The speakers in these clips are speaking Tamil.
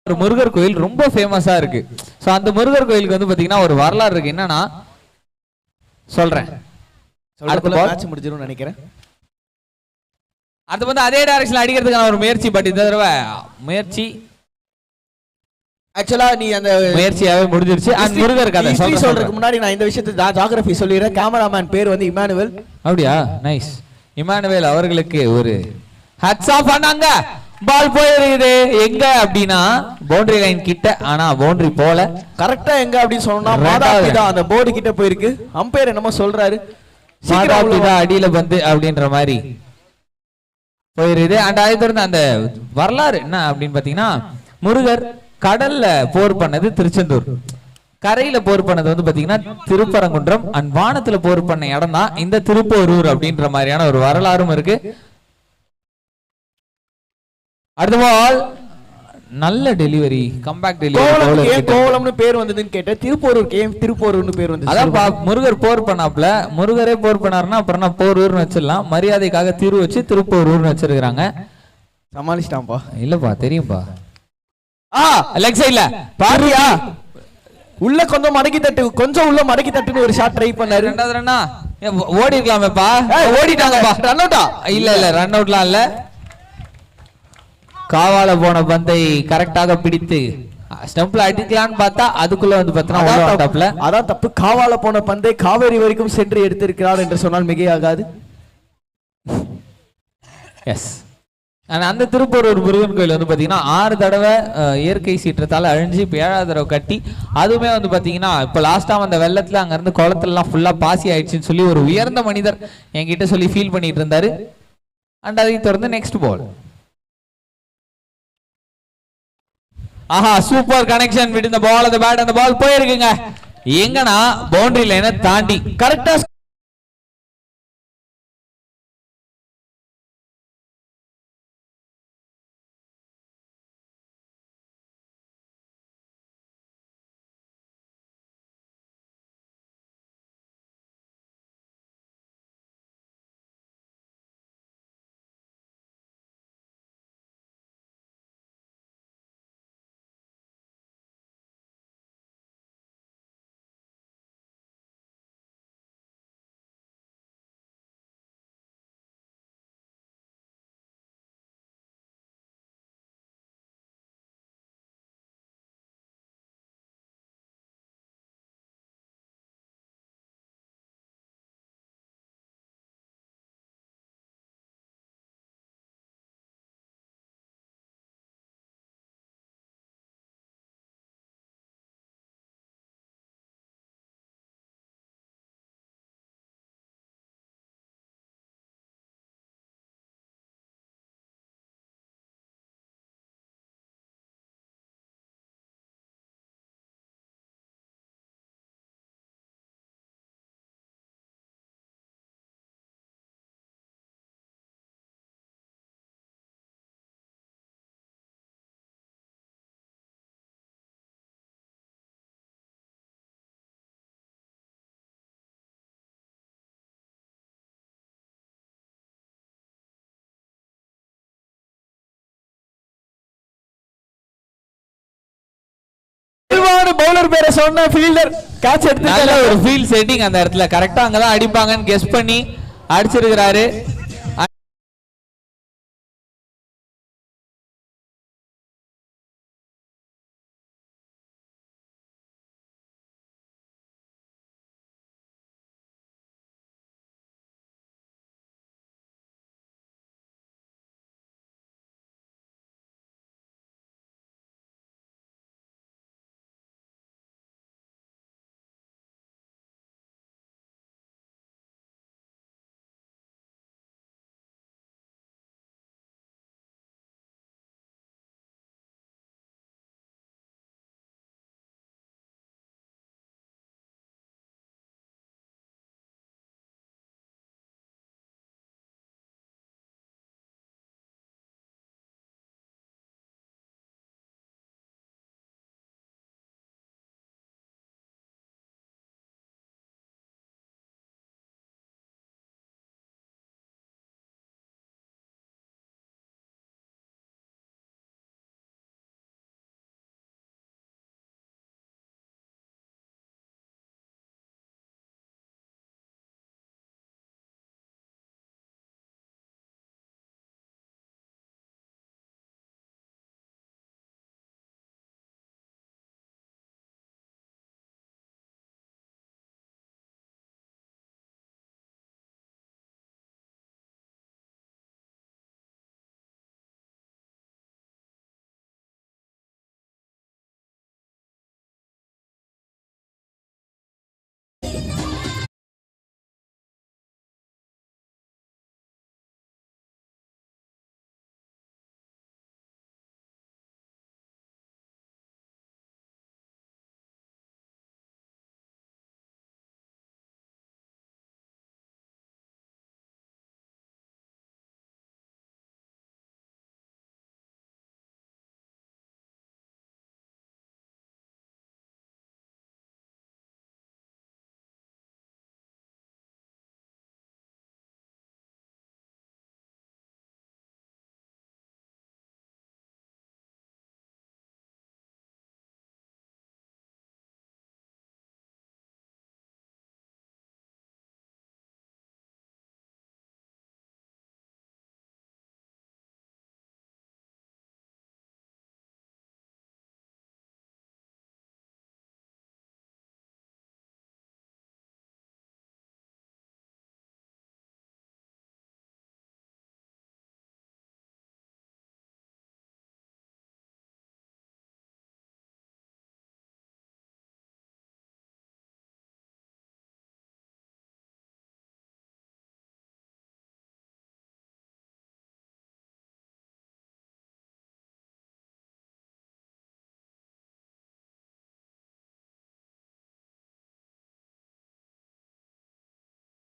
ஒரு முருகர் கோயில் ரொம்ப ஃபேமஸா இருக்கு. சோ அந்த முருகர் கோயிலுக்கு வந்து பாத்தீங்கன்னா ஒரு வரலாறு இருக்கு. என்னன்னா சொல்றேன், அடுத்த மேட்ச் முடிஞ்சிரும் நினைக்கிறேன். அது வந்து அதே டைரக்ஷன்ல அடிக்கிறதுக்கான ஒரு முயற்சி, பட் இந்த தடவை முயற்சி ஆக்சுவலா நீ அந்த முயற்சியாவே முடிஞ்சிருச்சு. அந்த முருகர் கதை சொல்றதுக்கு முன்னாடி நான் இந்த விஷயத்தை ஜியோகிராஃபி சொல்லிடுறேன். கேமராமேன் பேர் வந்து இமானுவேல். அப்படியா? நைஸ். இமானுவேல் அவர்களுக்கு ஒரு ஹட்ஸ் ஆஃப் பண்ணாங்க. பால் போயிருக்குது எங்க அப்படின்னா பவுண்டரி லைன் கிட்ட, ஆனா பவுண்டரி போல. கரெக்டா எங்க அப்படின்னு சொன்னா மாதாபிதா அந்த போர்டு கிட்ட போயிருக்கு. அம்பையர் என்னமோ சொல்றாரு, மாதாபிதா அடியில வந்து அப்படின்ற மாதிரி போயிருது. அண்ட் அதை தொடர்ந்து அந்த வரலாறு என்ன அப்படின்னு பாத்தீங்கன்னா, முருகர் கடல்ல போர் பண்ணது திருச்செந்தூர், கரையில போர் பண்ணது வந்து பாத்தீங்கன்னா திருப்பரங்குன்றம், அண்ட் வானத்துல போர் பண்ண இடம் தான் இந்த திருப்போரூர் அப்படின்ற மாதிரியான ஒரு வரலாறும் இருக்கு. அடுத்த பால் நல்ல டெலிவரி, கம்பேக் டெலிவரி. கோவலம்னு பேர் வந்ததுன்னு கேட்டேன். திருப்போரூர் கேம் திருப்போரூர்னு பேர் வந்தது. அதான் முருகர் போர் பண்ணாப்ல, முருகரே போர் பண்ணாருன்னா அப்புறம் போரூர்னு வச்சிடலாம். மரியாதைக்காக திரு வச்சு திருப்போரூர்னு வச்சிருக்காங்க. சமாளிச்சிட்டான்பா. இல்லப்பா தெரியும்பா. லெக் சைடுல பாரியா உள்ள கொஞ்சம் மடக்கி தட்டு, கொஞ்சம் உள்ள மடக்கி தட்டுன்னு ஒரு ஷாட் ட்ரை பண்ணாரு. ரெண்டாவது ரன்னா ஓடி இருக்கலாமேப்பா. ஓடிட்டாங்கப்பா. ரன் அவுட்டா? இல்ல ரன் அவுட்லாம் இல்ல. காவால போன பந்தை கரெக்டாக பிடித்து ஸ்டம்ப்ல அடிக்கலான்னு பார்த்தா அதுக்குள்ள வந்து பார்த்தா அதான் தப்பு. காவால போன பந்தை காவேரி வரைக்கும் சென்று எடுத்திருக்கிறார் என்று சொன்னால் மிகையாகாது. எஸ். அந்த திருப்போரூர் முருகன் கோயில் வந்து பாத்தீங்கன்னா 6 தடவை இயற்கை சீற்றத்தால அழிஞ்சு இப்ப 7வது தடவை கட்டி, அதுவுமே வந்து பாத்தீங்கன்னா இப்ப லாஸ்டா அந்த வெள்ளத்துல அங்க இருந்து குளத்துல எல்லாம் ஃபுல்லா பாசி ஆயிடுச்சுன்னு சொல்லி ஒரு உயர்ந்த மனிதர் என்கிட்ட சொல்லி ஃபீல் பண்ணிட்டு இருந்தாரு. அண்ட் அதை தொடர்ந்து நெக்ஸ்ட் பால். ஆஹா, சூப்பர் கனெக்ஷன் வித் இந்த பால். அந்த பேட், அந்த பால் போயிருக்குங்க எங்கன்னா பவுண்டரி லைனை தாண்டி கரெக்டா. பவுலர் பேரை சொன்ன ஃபீல்டர் கேட்ச் எடுத்து நல்ல ஒரு ஃபீல்ட் செட்டிங் அந்த இடத்துல கரெக்டா அங்கதான் அடிப்பாங்கன்னு கெஸ் பண்ணி அடிச்சிருக்கிறாரு.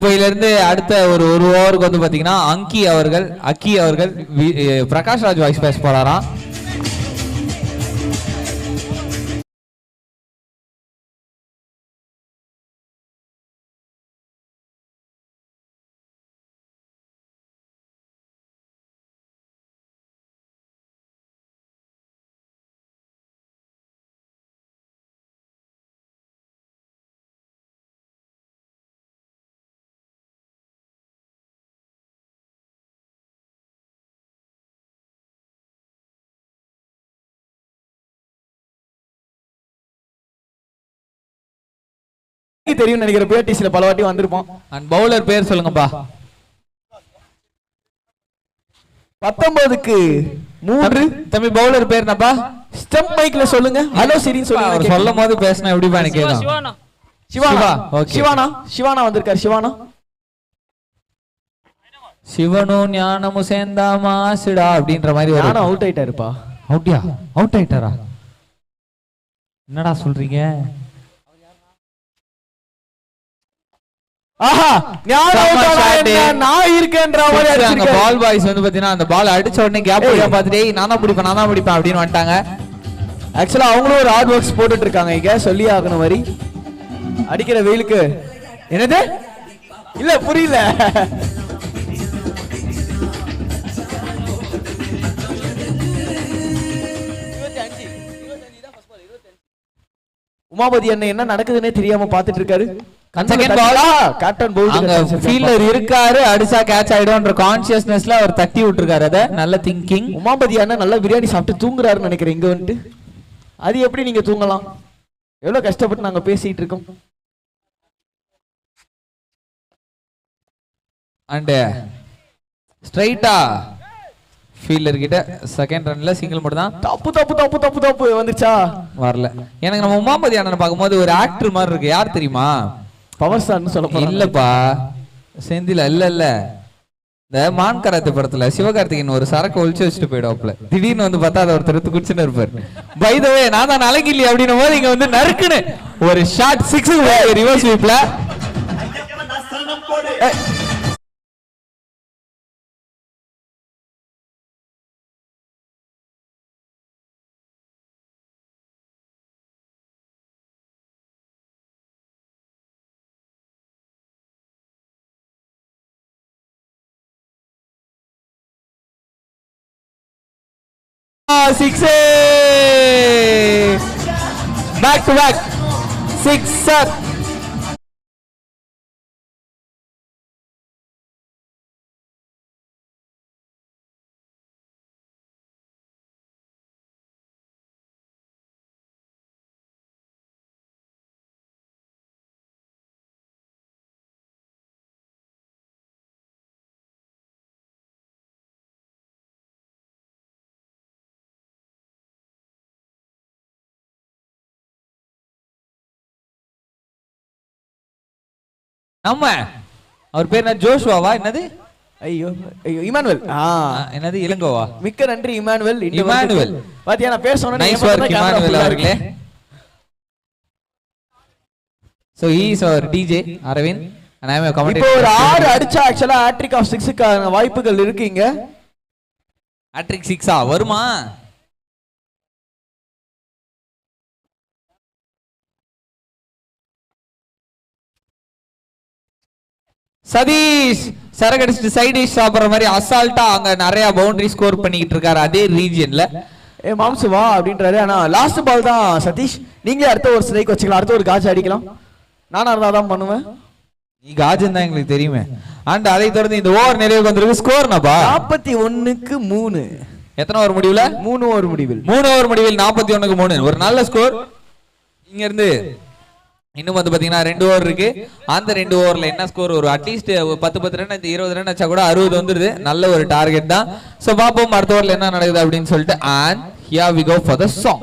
இப்போல இருந்து அடுத்த ஒரு ஓவருக்கு வந்து பாத்தீங்கன்னா அக்கி அவர்கள் பிரகாஷ் ராஜ் வாய்ஸ் பேச போறாராம். தெரியும் நினைக்கிற பிஆர்டிசில பல வாட்டி வந்திருப்போம். அண்ட் பவுலர் பேர் சொல்லுங்கப்பா. 19க்கு 3. தம்பி பவுலர் பேர் என்னப்பா? ஸ்டெம் மைக்ல சொல்லுங்க. ஹலோ சிரின்னு சொல்லுங்க. அவர் சொல்லும் போது பேசினா எப்படிப்பா எனக்கு கேட்கும்? சிவானா வந்திருக்காரு. சிவனும் ஞானமும் சேர்ந்தாமா சிடா அப்படின்ற மாதிரி ஞானம் அவுட் ஆயிட்டாருப்பா. அவுட் ஆயிட்டாரா? என்னடா சொல்றீங்க? நான் இருக்கேன்ற பால் பாய்ஸ் வந்து பாத்தீங்கன்னா அந்த பால் அடிச்ச உடனே கேப் பார்த்துட்டே நான் தான் பிடிப்பேன் அப்படின்னு வந்துட்டாங்க. ஆக்சுவலா அவங்களும் ஒரு ஹார்ட் ஒர்க்ஸ் போட்டுட்டு இருக்காங்க. இங்க சொல்லி ஆகணும் மாதிரி அடிக்கிற வெயிலுக்கு. என்னது இல்ல புரியல. உமாபதி அண்ணன் என்ன நடக்குதுன்னே தெரியாம பாத்துட்டு இருக்காரு. இருக்காரு அடிச்சா கேட்ச் ஆயிடும்ன்ற கான்சியஸ்னஸ்ல அவர் தட்டி விட்டுருக்காரு. அத நல்ல திங்கிங். உமாபதி அண்ணன் நல்ல பிரியாணி சாப்பிட்டு தூங்குறாருன்னு நினைக்கிறேன். இங்க வந்துட்டு அது எப்படி நீங்க தூங்கலாம்? எவ்வளவு கஷ்டப்பட்டு நாங்க பேசிட்டு இருக்கோம். அண்ட் ஸ்ட்ரைட்டா ஃபீல்டர் கிட்ட செகண்ட் ரன்ல சிங்கிள் மட்டும் தான். தப்பு வந்துச்சா? வரல. எனக்கு நம்ம உமாபதி அண்ணனை பார்க்கும்போது ஒரு ஆக்டர் மாதிரி இருக்கு. யார் தெரியுமா? பவர் ஸ்டார்னு சொல்ல போறேன். இல்லப்பா செந்தில இல்ல இந்த மான் கராத்தே படத்துல சிவகார்த்திகேயன் ஒரு சரக்கு ஒழிச்சு வச்சுட்டு போயிடுவாப்ல. திடீர்னு வந்து பார்த்தா அதை ஒருத்தர் எடுத்து குடிச்சுன்னு இருப்பாரு. பை தி வே நான் தான் அழகில்லி அப்படின்னும் போது இங்க வந்து நறுக்குன்னு ஒரு ஷாட் 6 ரிவர்ஸ் ஸ்வீப்ல. Back to back sixer. நம்ம அவர் பேர் என்ன? ஜோஷுவாவா? என்னது? ஐயோ இமானுவேல். என்னது இளங்கோவா? மிக்க நன்றி இமானுவேல். பாத்தியா நான் பேர் சொன்னேன். நைஸ் வர்க் இமானுவேல் அவர்களே. So he is our DJ Aravind and I am a commentator. இப்போ ஒரு 6 அடிச்சா ஆக்சுவலா ஹேட்ரிக் ஆஃப் 6 க்கு வாய்ப்புகள் இருக்குங்க. ஹேட்ரிக் 6 வருமா? சதீஷ் சரகடிச்சு சைடிஷ் சாப்பிடுற மாதிரி அசால்ட்டா அங்க நிறைய பவுண்டரி ஸ்கோர் பண்ணிட்டு இருக்காரு அதே ரீஜியன்ல. மாம்சு வா அப்படின்றாரு. ஆனா லாஸ்ட் பால் தான் சதீஷ். நீங்களே அடுத்த ஒரு ஸ்ட்ரைக் வச்சுக்கலாம். அடுத்த ஒரு காஜ் அடிக்கலாம். நானா இருந்தா தான் பண்ணுவேன். நீ காஜ் தான் எங்களுக்கு தெரியுமே. அண்ட் அதை தொடர்ந்து இந்த ஓவர் நிறைவுக்கு வந்திருக்கு. ஸ்கோர் நபா 41க்கு 3. எத்தனை ஓவர் முடிவுல? 3 ஓவர் முடிவில். 3 ஓவர் முடிவில் 41க்கு 3. ஒரு நல்ல ஸ்கோர். இங்க இருந்து இன்னும் வந்து பாத்தீங்கன்னா 2 ஓவர் இருக்கு. அந்த 2 ஓவர்ல என்ன ஸ்கோர்? ஒரு அட்லீஸ்ட் 10 ரன் 20 ரன் வச்சா கூட 60 வந்துருது. நல்ல ஒரு டார்கெட் தான். சோ பாப்போம் அடுத்த ஓவர்ல என்ன நடக்குது அப்படின்னு சொல்லிட்டு. and here we go for the song.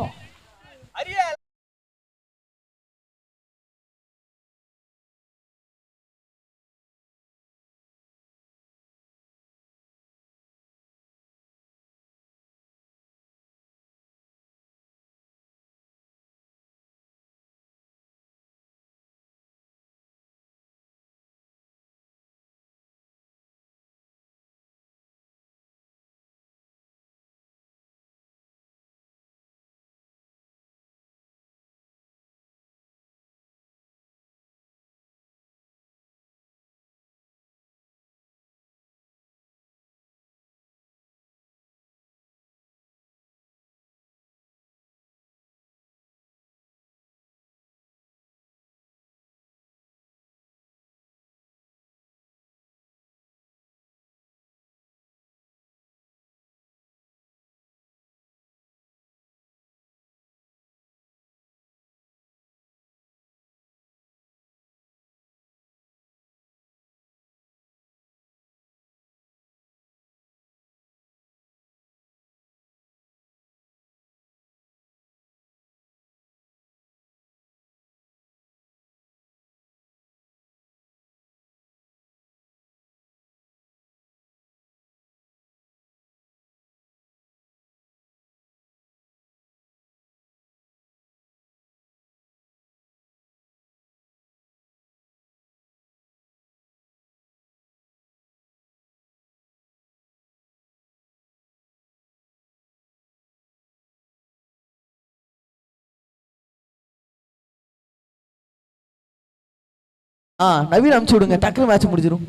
Naveen அனுப்பிச்சு விடுங்க, டக்குனு மேட்ச் முடிஞ்சிடும்.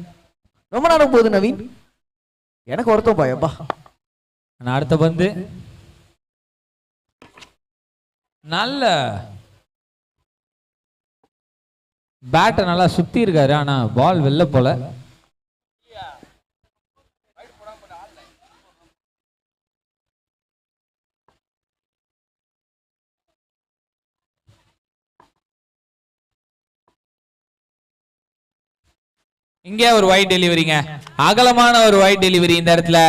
ரொம்ப நேரம் போகுது நவீன், எனக்கு ஒருத்தம் பாயப்பா. அடுத்த பந்து நல்ல பேட்டை நல்லா சுத்தி இருக்காரு, ஆனா பால் வெளில போல. இங்கே ஒரு வைட் டெலிவரிங்க, அகலமான ஒரு வைட் டெலிவரி. இந்த இடத்துல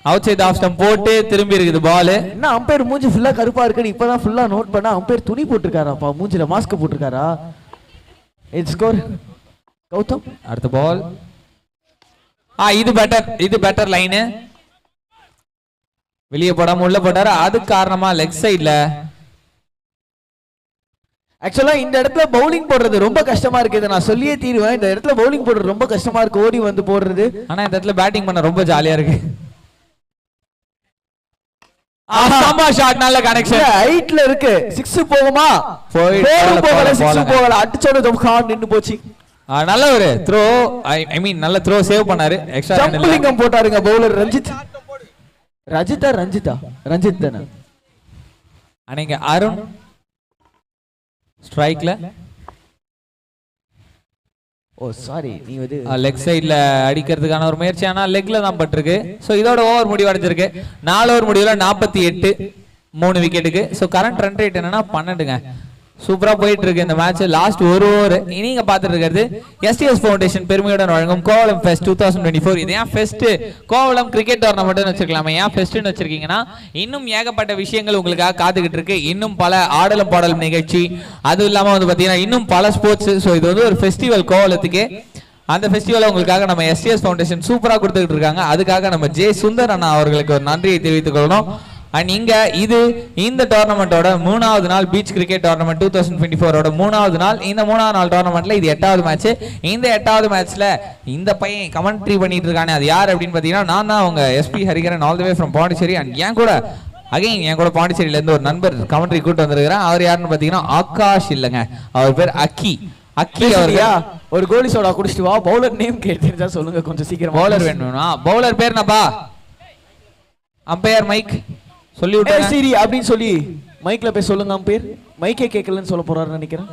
அவுட் சைட் ஆஃப் ஸ்டம்ப் போட்டு திரும்பி இருக்குது பால். என்ன அம்பையர் மூஞ்சி ஃபுல்லா கருப்பா இருக்குன்னு இப்பதான் ஃபுல்லா நோட் பண்ணா, அம்பையர் துணி போட்டிருக்காராப்பா, மூஞ்சில மாஸ்க் போட்டிருக்காரா? It's score Gautham. அடுத்த பால் இது பெட்டர் லைனு, வெளியே போடாம உள்ள போட்டாரு, அது காரணமா லெக் சைட்ல. ஆக்சுவலா இந்த இடத்துல பவுலிங் போடுறது ரொம்ப கஷ்டமா இருக்கு, இதை நான் சொல்லியே தீருவேன். இந்த இடத்துல பவுலிங் போடுறது ரொம்ப கஷ்டமா இருக்கு, ஓடி வந்து போடுறது. ஆனா இந்த இடத்துல பேட்டிங் பண்ண ரொம்ப ஜாலியா இருக்கு. ஷாட் நல்ல கனெக்ஷன், ஹைட்ல இருக்கு, 6 போகுமா? போகல, 6 போகல, அடிச்சோட ஜம்கான் நின்னு போச்சு. நல்ல ஒரு த்ரோ, ஐ மீன் நல்ல த்ரோ சேவ் பண்ணாரு. எக்ஸ்ட்ரா ஜம்பிளிங்கம் போட்டாருங்க பவுலர் ரஞ்சித். ரஞ்சித் தானே அன்னைக்கு அருண் ஸ்ட்ரைக்ல. ஓ சாரி, நீ வந்து லெக் சைடுல அடிக்கிறதுக்கான ஒரு முயற்சி, ஆனா லெக்ல தான் பட்டிருக்கு. சோ இதோட ஓவர் முடிவு அடைஞ்சிருக்கு. 4 ஓவர் முடிவுல 48, 3 விக்கெட்டுக்கு. சோ கரண்ட் ரன் ரேட் என்னன்னா 12ங்க. சூப்பரா போயிட்டு இருக்கு இந்த மேட்ச். லாஸ்ட் ஒரு ஓவர் நீங்க பாத்துட்டு இருக்கிறது எஸ்டிஎஸ் ஃபவுண்டேஷன் பெருமையுடன் வழங்கும் கோவளம் ஃபெஸ்ட் 2024. இது ஏன் ஃபெஸ்ட், கோவளம் கிரிக்கெட் டோர்னமெண்ட் வச்சிருக்கலாமா, ஏன் ஃபெஸ்ட்னு வச்சிருக்கீங்கன்னா இன்னும் ஏகப்பட்ட விஷயங்கள் உங்களுக்காக காத்துக்கிட்டு இருக்கு. இன்னும் பல ஆடலும் பாடலும் நிகழ்ச்சி, அதுவும் இல்லாம வந்து பாத்தீங்கன்னா இன்னும் பல ஸ்போர்ட்ஸ். ஸோ இது வந்து ஒரு ஃபெஸ்டிவல் கோவளத்துக்கு. அந்த ஃபெஸ்டிவல் உங்களுக்காக நம்ம எஸ்டிஎஸ் ஃபவுண்டேஷன் சூப்பரா கொடுத்துக்கிட்டு இருக்காங்க. அதுக்காக நம்ம ஜே சுந்தர் அண்ணா அவர்களுக்கு ஒரு நன்றியை தெரிவித்துக் கொள்ளணும். அண்ட் இங்க இது இந்த டோர்னமெண்டோட 3வது நாள், பீச் கிரிக்கெட் டோர்னமெண்ட் 2024ஓட 3வது நாள். இந்த 3வது நாள் டோர்னமெண்ட்ல இது 8வது மேட்ச். இந்த 8வது மேட்ச்ல இந்த பையன் கமெண்ட்ரி பண்ணிட்டு இருக்கானே, அது யார் அப்படின்னு பாத்தீங்கன்னா நான் தான் உங்க SP Hariharan, all the way from Pondicherry. And என் கூட பாண்டிச்சேரியில இருந்து ஒரு நண்பர் கமெண்ட்ரி கூட்டு வந்திருக்கிறார். அவர் யாருன்னு பாத்தீங்கன்னா ஆகாஷ் இல்லங்க, அவர் பேர் அக்கி. அவரையா ஒரு கோலி சோடா குடிச்சிட்டு வா. பவுலர் நேம் கேட்டு சொல்லுங்க கொஞ்சம் சீக்கிரம். பவுலர் வேணும்னா பவுலர் பேர் என்னப்பா? அம்பையர் மைக் சொல்லி விட்டு சரி அப்படின்னு சொல்லி மைக்ல போய் சொல்லுங்க. அம்பையர் மைக்கே கேட்கலன்னு சொல்ல போறாருன்னு நினைக்கிறேன்.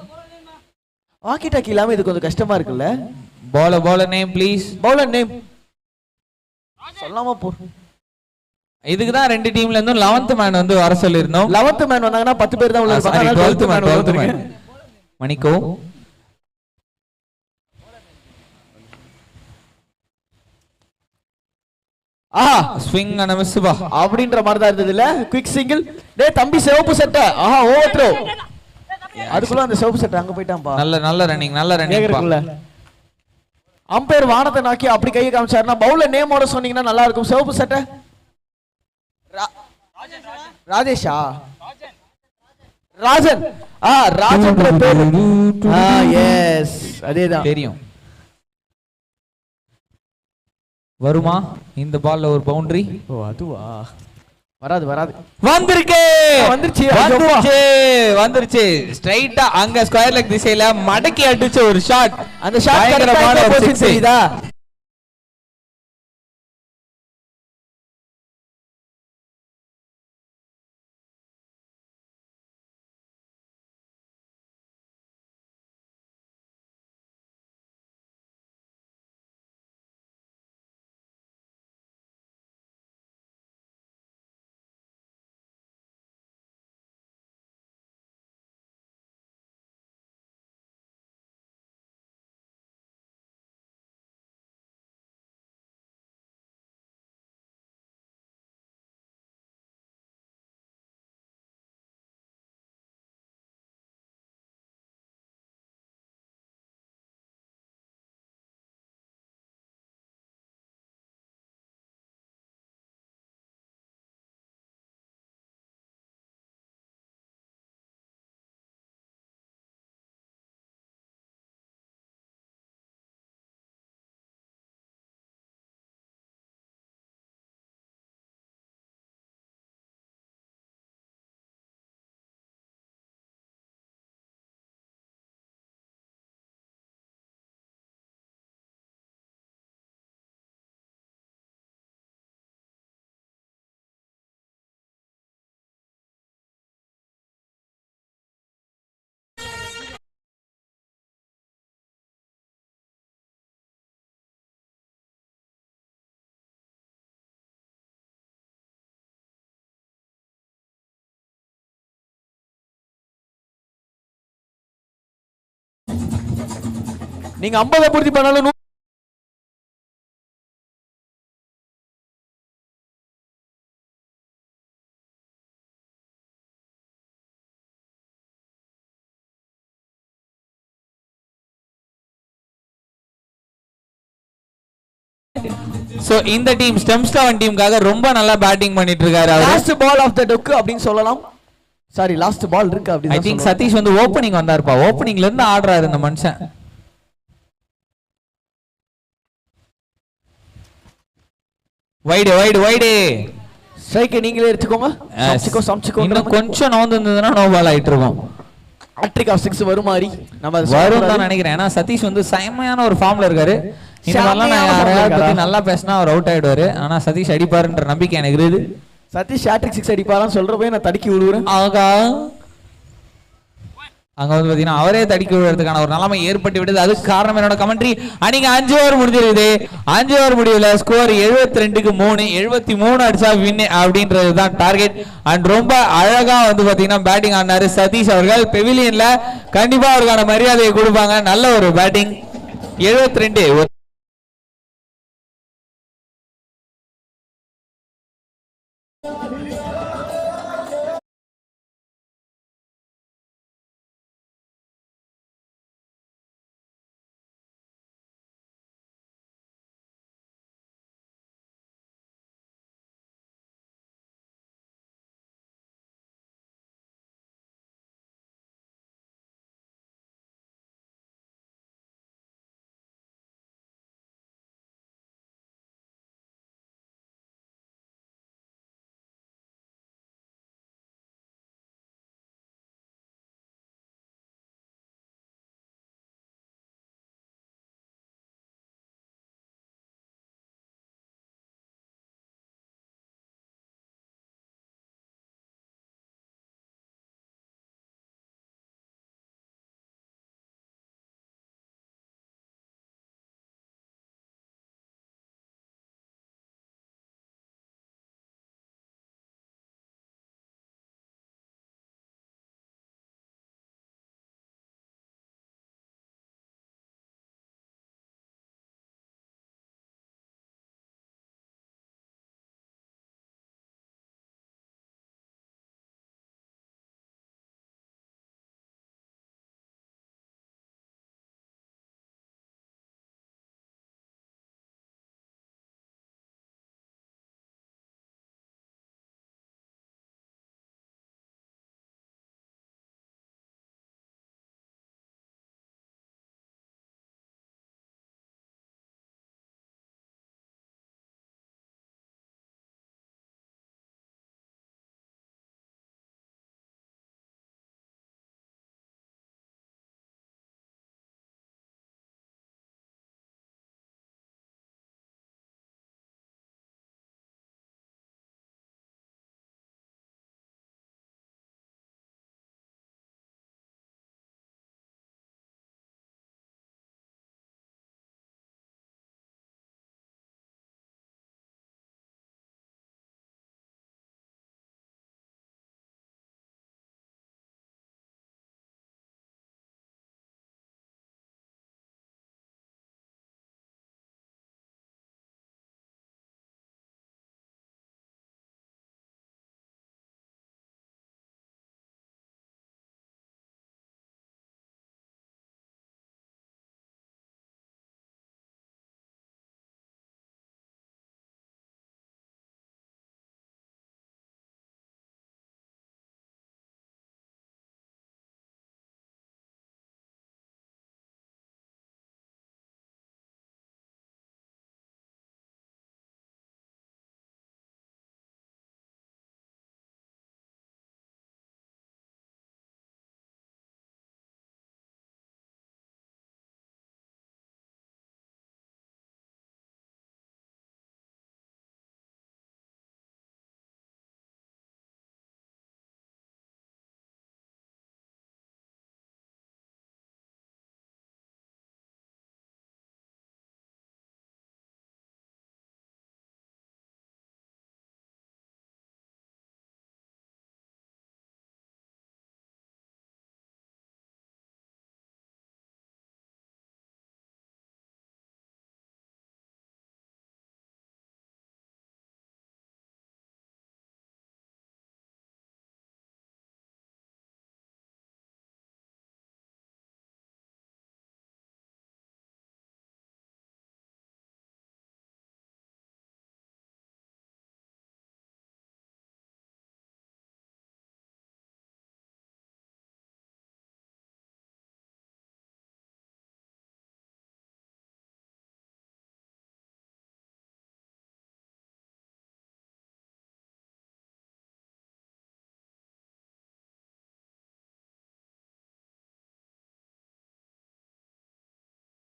வாக்கி டாக்கி இல்லாம இது கொஞ்சம் கஷ்டமா இருக்குல்ல. Bowler name please. Bowler name சொல்லாம போ. இதுக்கு தான் 2 டீம்ல இருந்தும் 11th மேன் வந்து வர சொல்லிருந்தோம். 11th மேன் வந்தாங்கன்னா 10 பேர் தான் உள்ள இருப்பாங்க. 12th மேன் மணிக்கோ ஸ்விங் அண்ட் மிஸ் பா அப்படின்ற மாதிரி தான் இருந்தது இல்ல. Quick single. டேய் தம்பி சிவப்பு சட்டை. Over throw. அதுக்குள்ள அந்த சிவப்பு சட்டை அங்க போய்ட்டான்பா. நல்ல ரன்னிங். அம்பையர் வானத்தை நாக்கி அப்படி கையை காமிச்சாருன்னா பவுலர் நேமோட சொன்னீங்கன்னா நல்லா இருக்கும். சிவப்பு சட்டை ராஜேஷா? ராஜன். ராஜன் பேரு. எஸ் அதேதான் தெரியும். வருமா இந்த பால்ல ஒரு பவுண்டரி? ஓ அதுவா? வராது வந்துருச்சு ஸ்ட்ரைட்டா அங்க ஸ்கொயர் லெக் திசையில மடக்கி அடிச்ச ஒரு ஷாட். அந்த ஷாட் தெரியுதா? நீங்க 50 பூர்த்தி பண்ணாலும் சோ இந்த டீம் ஸ்டெம்ஸ்டாவன் டீமுக்காக ரொம்ப நல்லா பேட்டிங் பண்ணிட்டு இருக்காரு. லாஸ்ட் பால் ஆஃப் த டொக்கு அப்படின்னு சொல்லலாம். சாரி லாஸ்ட் பால் இருக்கு அப்படி. ஐ திங்க் சதீஷ் வந்து ஓபனிங் வந்தாருப்பா. ஓபனிங்ல இருந்து ஆடுறாரு இந்த மனுஷன். வைடு வைடு வைடு ஸ்ட்ரைக் நீங்களே எடுத்துக்கோங்க. சம்சிக்கோ இன்னும் கொஞ்சம் நவுந்து இருந்ததுன்னா நோ பால் ஆயிட்டு இருக்கும். ஹாட்ரிக் ஆஃப் 6 வரும் மாதிரி நம்ம வரும் தான் நினைக்கிறேன். ஏன்னா சதீஷ் வந்து செமையான ஒரு ஃபார்ம்ல இருக்காரு. இந்த மாதிரிலாம் நான் யாரையாவது பத்தி நல்லா பேசினா அவர் அவுட் ஆயிடுவாரு. ஆனா சதீஷ் அடிப்பாருன்ற நம்பிக்கை எனக்கு இருக்குது. சதீஷ் ஹாட்ரிக் 6 அடிப்பாரான்னு சொல்றப்ப நான் தடுக்கி விடுறேன். ஆகா அங்க வந்து பாத்தீங்கன்னா அவரே தடுக்கி விடுறதுக்கான ஒரு நிலைமை ஏற்பட்டு விடுது. அதுக்கு காரணம் என்னோட கமெண்ட்ரி. அன்னைக்கு 5 ஓவர் முடிஞ்சிருக்குது. 5 ஓவர் முடிவுல ஸ்கோர் 72க்கு 3, 73 அடிச்சா வின் அப்படின்றது தான் டார்கெட். அண்ட் ரொம்ப அழகா வந்து பாத்தீங்கன்னா பேட்டிங் ஆடினாரு சதீஷ் அவர்கள். பெவிலியன்ல கண்டிப்பா அவருக்கான மரியாதையை கொடுப்பாங்க. நல்ல ஒரு பேட்டிங். 72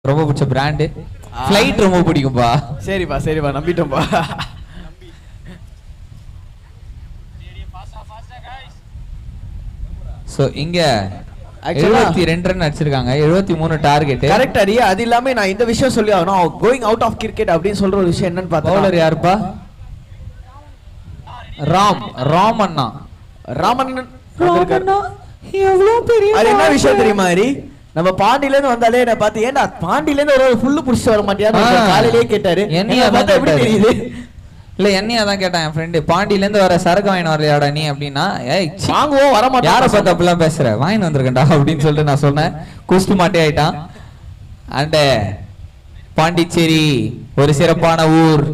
ரொம்ப பிடிச்ச பிராண்டு. ஃப்ளைட் ரொம்ப பிடிக்கும்பா. சரிப்பா நம்பிட்டோம்பா. சோ இங்க 72 ரன் அடிச்சிருக்காங்க. 73 டார்கெட். கரெக்ட் அடி. அது இல்லாம நான் இந்த விஷயம் சொல்லி ஆகணும். கோயிங் அவுட் ஆஃப் கிரிக்கெட் அப்படின்னு சொல்ற ஒரு விஷயம் என்னன்னு பார்த்தா பவுலர் யாருப்பா? ராமண்ணா. ராமண்ணன் எவ்வளவு பெரிய. அது என்ன விஷயம் தெரியுமா ஹரி? நம்ம பாண்டியில இருந்து வந்தாலே என்ன பார்த்து ஏன்டா பாண்டியில இருந்து ஒரு ஃபுல்லு புடிச்சு வர மாட்டியான்னு காலையிலேயே கேட்டாரு. என்னைய பார்த்தா எப்படி தெரியுது? இல்ல என்னைய தான் கேட்டான் என் ஃப்ரெண்டு. பாண்டியில இருந்து வர சரக்கு வாங்கின வரலையாடா நீ அப்படின்னா, ஏய் வாங்குவோம் வர மாட்டோம். யாரை பார்த்து அப்படிலாம் பேசுற, வாங்கிட்டு வந்திருக்கேன்டா அப்படின்னு சொல்லிட்டு நான் சொன்னேன். குஸ்து மாட்டே ஆயிட்டான். அண்ட் பாண்டிச்சேரி ஒரு சிறப்பான ஊர்,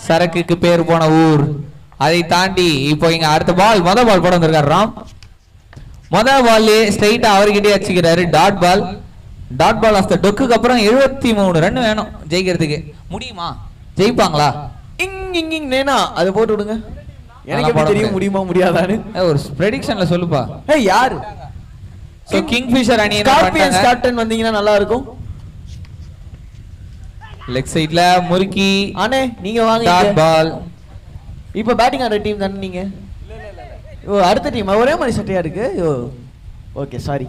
சரக்குக்கு பேர் போன ஊர். அதை தாண்டி இப்போ இங்க அடுத்த பால் மொத பால் போட வந்திருக்காரு ராம். மொதல் பால் ஸ்ட்ரைட்டா அவர்கிட்டே அடிச்சுக்கிறாரு. டாட் பால் ஆஃப் த டொக்குக்கு அப்புறம் 73 ரன் வேணும் ஜெயிக்கிறதுக்கு. முடியுமா? ஜெயிப்பாங்களா? அது போட்டு விடுங்க. எனக்கு எப்படி தெரியும் முடியுமா முடியாதான்னு? ஒரு பிரெடிக்ஷன்ல சொல்லுப்பா. ஏய் யார்? சோ கிங்ஃபிஷர் அணி ஸ்கார்பியன்ஸ் கேப்டன் வந்தீங்கன்னா நல்லா இருக்கும். லெக் சைடுல முறுக்கி அண்ணே நீங்க வாங்க. Dot ball. இப்போ பேட்டிங் ஆடுற டீம் தானே நீங்க? ஓ அடுத்த டீம் ஒரே மாதிரி சட்டையா இருக்கு. Okay sorry.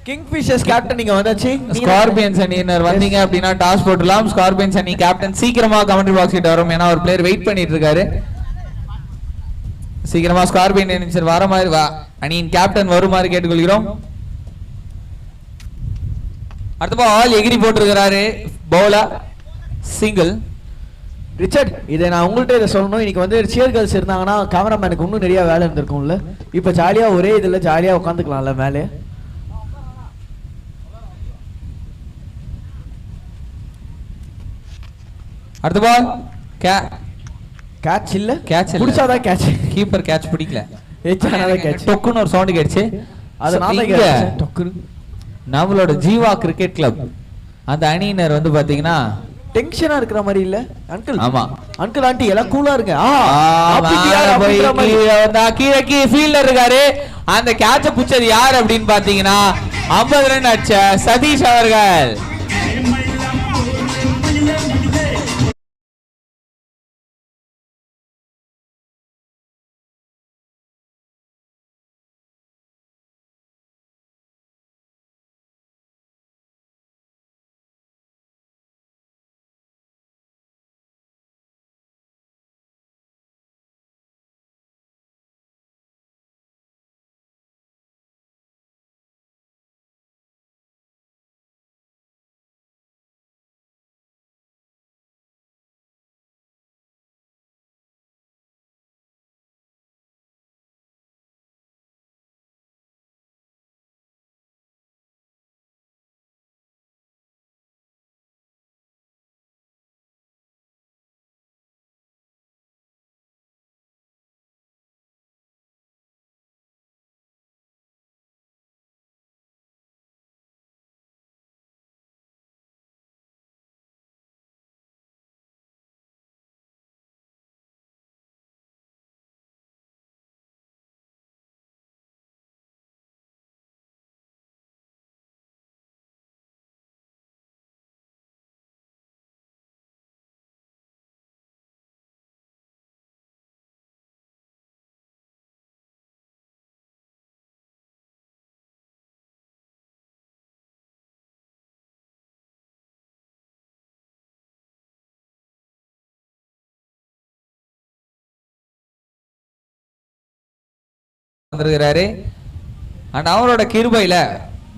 கிங்ஃபிஷர்ஸ் கேப்டன் நீங்க வந்தாச்சு. ஸ்கார்பியன்ஸ் அணியினர் வந்தீங்க அப்படினா டாஸ் போடலாம். ஸ்கார்பியன்ஸ் அணி கேப்டன் சீக்கிரமா கமெண்ட்ரி பாக்ஸ் கிட்ட வரும். ஏனா ஒரு பிளேயர் வெயிட் பண்ணிட்டு இருக்காரு. சீக்கிரமா ஸ்கார்பியன் அணி வர மாதிரி அணியின் கேப்டன் வருமாறு கேட்டுக்கொள்கிறோம். அடுத்த பால் எகிரி போட்டிருக்கிறாரு. Bowler single. ரிச்சர்ட் இதை நான் உங்கள்கிட்ட இதை சொல்லணும். இன்னைக்கு வந்து சியர் கேர்ள்ஸ் இருந்தாங்கன்னா கேமராமேனுக்கு இன்னும் நிறைய வேலை இருந்திருக்கும்ல. இப்போ ஜாலியா ஒரே இதில் ஜாலியா உட்காந்துக்கலாம்ல மேலே. அடுத்த பால் கேட்ச் இல்ல. கேட்ச் புடிச்சாதான் கேட்ச். கீப்பர் கேட்ச் பிடிக்கல. ஏச்சானதான் கேட்ச். டொக்குன்னு ஒரு சவுண்ட் கேட்ச்சு. அது நான் தான் கேட்ச்சேன். டொக்குன்னு. நம்மளோட ஜீவா கிரிக்கெட் கிளப் அந்த அணியினர் வந்து பாத்தீங்கன்னா டென்ஷனா இருக்கிற மாதிரி இல்ல அங்கிள்? ஆமா அங்கிள் ஆண்டி எல்லாம் கூலா இருங்க. கீழே ஃபீல்டர் இருக்காரு. அந்த கேட்ச புடிச்சது யார் அப்படின்னு பாத்தீங்கன்னா 50 ரன் அடிச்ச சதீஷ் அவர்கள். வந்திருக்கிறாரு. அண்ட் அவரோட கிருபையில